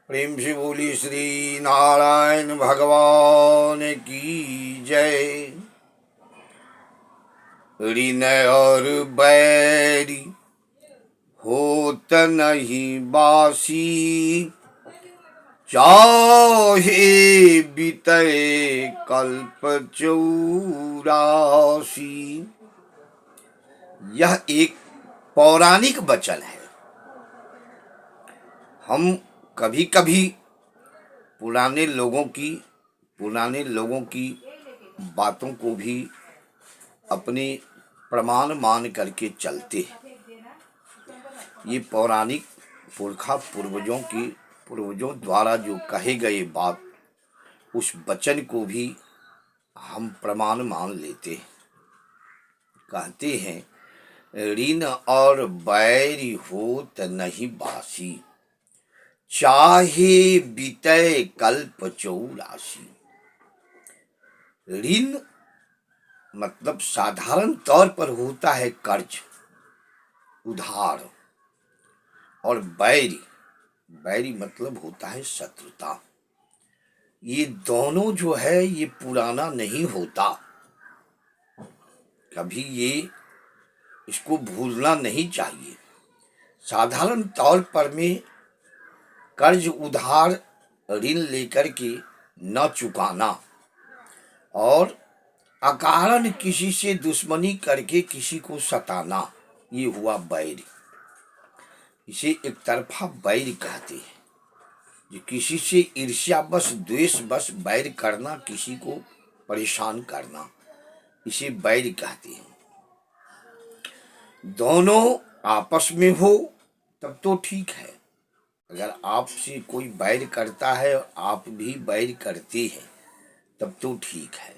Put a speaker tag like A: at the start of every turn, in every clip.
A: प्रेम से बोली श्री नारायण भगवान की जय। ऋण और बैरी होत नहीं बासी, चाहे बीते कल्प 84। यह एक पौराणिक वचन है। हम कभी कभी पुराने लोगों की बातों को भी अपने प्रमाण मान करके चलते हैं। ये पौराणिक पूर्वजों द्वारा जो कहे गए बात, उस वचन को भी हम प्रमाण मान लेते हैं। कहते हैं, ऋण और बैरी होत नहीं बासी, चाहे बीते कल्प 84। ऋण मतलब साधारण तौर पर होता है कर्ज, उधार, और बैरी मतलब होता है शत्रुता। ये दोनों जो है ये पुराना नहीं होता, कभी इसको भूलना नहीं चाहिए। साधारण तौर पर में कर्ज, उधार, ऋण लेकर के न चुकाना और अकारण किसी से दुश्मनी करके किसी को सताना, ये हुआ बैर। इसे एक तरफा बैर कहते हैं। जो किसी से ईर्ष्या बस, द्वेष बस बैर करना, किसी को परेशान करना, इसे बैर कहते हैं। दोनों आपस में हो तब तो ठीक है। अगर आपसे कोई बैर करता है और आप भी बैर करते हैं तब तो ठीक है।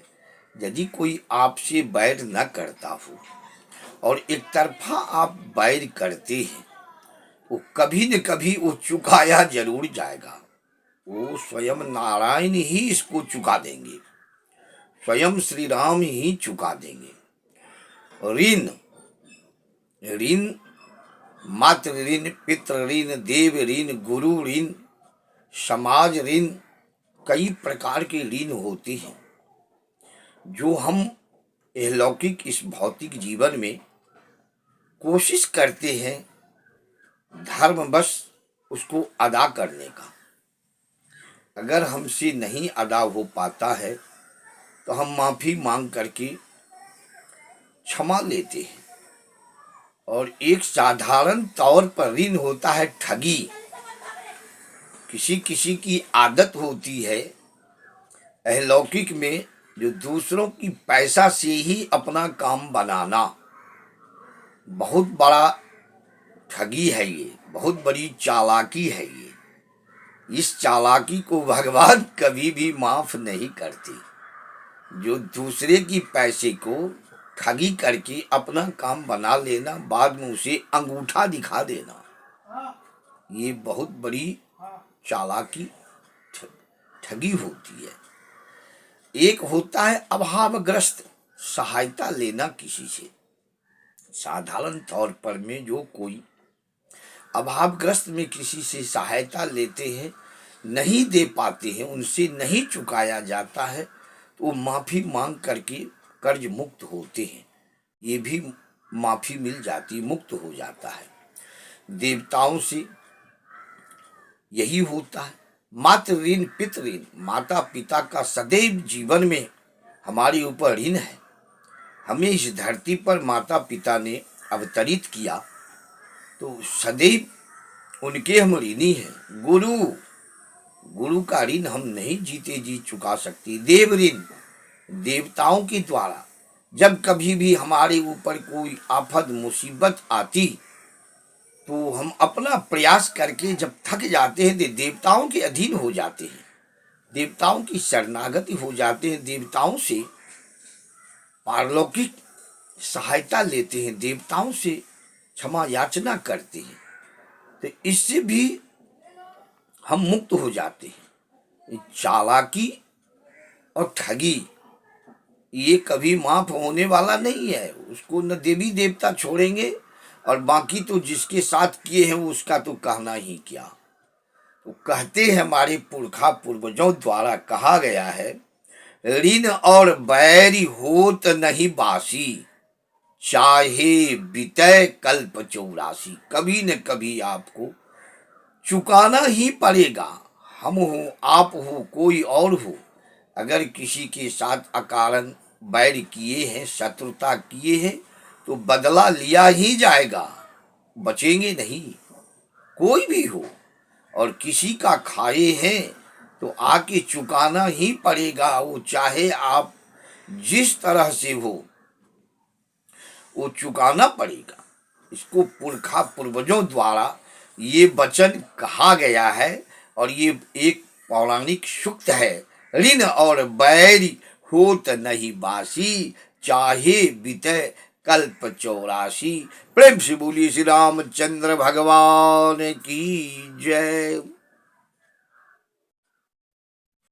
A: यदि कोई आपसे बैर न करता हो और एक तरफा आप बैर करते हैं, वो कभी न कभी वो चुकाया जरूर जाएगा। वो स्वयं नारायण ही इसको चुका देंगे, स्वयं श्री राम ही चुका देंगे। ऋण मातृ ऋण, पितृ ऋण, देव ऋण, गुरु ऋण, समाज ऋण, कई प्रकार के ऋण होते हैं जो हम लौकिक इस भौतिक जीवन में कोशिश करते हैं धर्मवश उसको अदा करने का। अगर हमसे नहीं अदा हो पाता है तो हम माफी मांग करके क्षमा लेते हैं। और एक साधारण तौर पर ऋण होता है ठगी। किसी किसी की आदत होती है अलौकिक में, जो दूसरों की पैसा से ही अपना काम बनाना। बहुत बड़ा ठगी है ये, बहुत बड़ी चालाकी है ये। इस चालाकी को भगवान कभी भी माफ नहीं करते। जो दूसरे की पैसे को ठगी करके अपना काम बना लेना, बाद में उसे अंगूठा दिखा देना, ये बहुत बड़ी चालाकी, ठगी होती है। एक होता है अभावग्रस्त सहायता लेना किसी से। साधारण तौर पर में जो कोई अभावग्रस्त में किसी से सहायता लेते हैं, नहीं दे पाते हैं, उनसे नहीं चुकाया जाता है, तो वो माफी मांग करके कर्ज मुक्त होते हैं। ये भी माफी मिल जाती, मुक्त हो जाता है। देवताओं से यही होता है। मातृ ऋण, पितृ ऋण, माता पिता का सदैव जीवन में हमारे ऊपर ऋण है। हमें इस धरती पर माता पिता ने अवतरित किया तो सदैव उनके हम ऋणी हैं। गुरु का ऋण हम नहीं जीते जी चुका सकते। देव ऋण, देवताओं के द्वारा जब कभी भी हमारे ऊपर कोई आफत मुसीबत आती तो हम अपना प्रयास करके जब थक जाते हैं तो देवताओं के अधीन हो जाते हैं, देवताओं की शरणागति हो जाते हैं, देवताओं से पारलौकिक सहायता लेते हैं, देवताओं से क्षमा याचना करते हैं, तो इससे भी हम मुक्त हो जाते हैं। चालाकी और ठगी ये कभी माफ होने वाला नहीं है। उसको न देवी देवता छोड़ेंगे और बाकी तो जिसके साथ किए हैं उसका तो कहना ही क्या। तो कहते हैं हमारे पुरखा पूर्वजों द्वारा कहा गया है, ऋण और बैरी होत नहीं बासी, चाहे बीते कल्प 84। कभी न कभी आपको चुकाना ही पड़ेगा। हम हो, आप हो, कोई और हो, अगर किसी के साथ अकारण बैर किए हैं, शत्रुता किए हैं, तो बदला लिया ही जाएगा, बचेंगे नहीं। कोई भी हो और किसी का खाए हैं तो आके चुकाना ही पड़ेगा, वो चाहे आप जिस तरह से हो, वो चुकाना पड़ेगा। इसको पुरखा पूर्वजों द्वारा ये वचन कहा गया है और ये एक पौराणिक सूक्त है। ऋण और बैरी होत नहीं बासी, चाहे बीते कल्प 84। प्रेम से बोलिए श्री रामचंद्र भगवान की जय।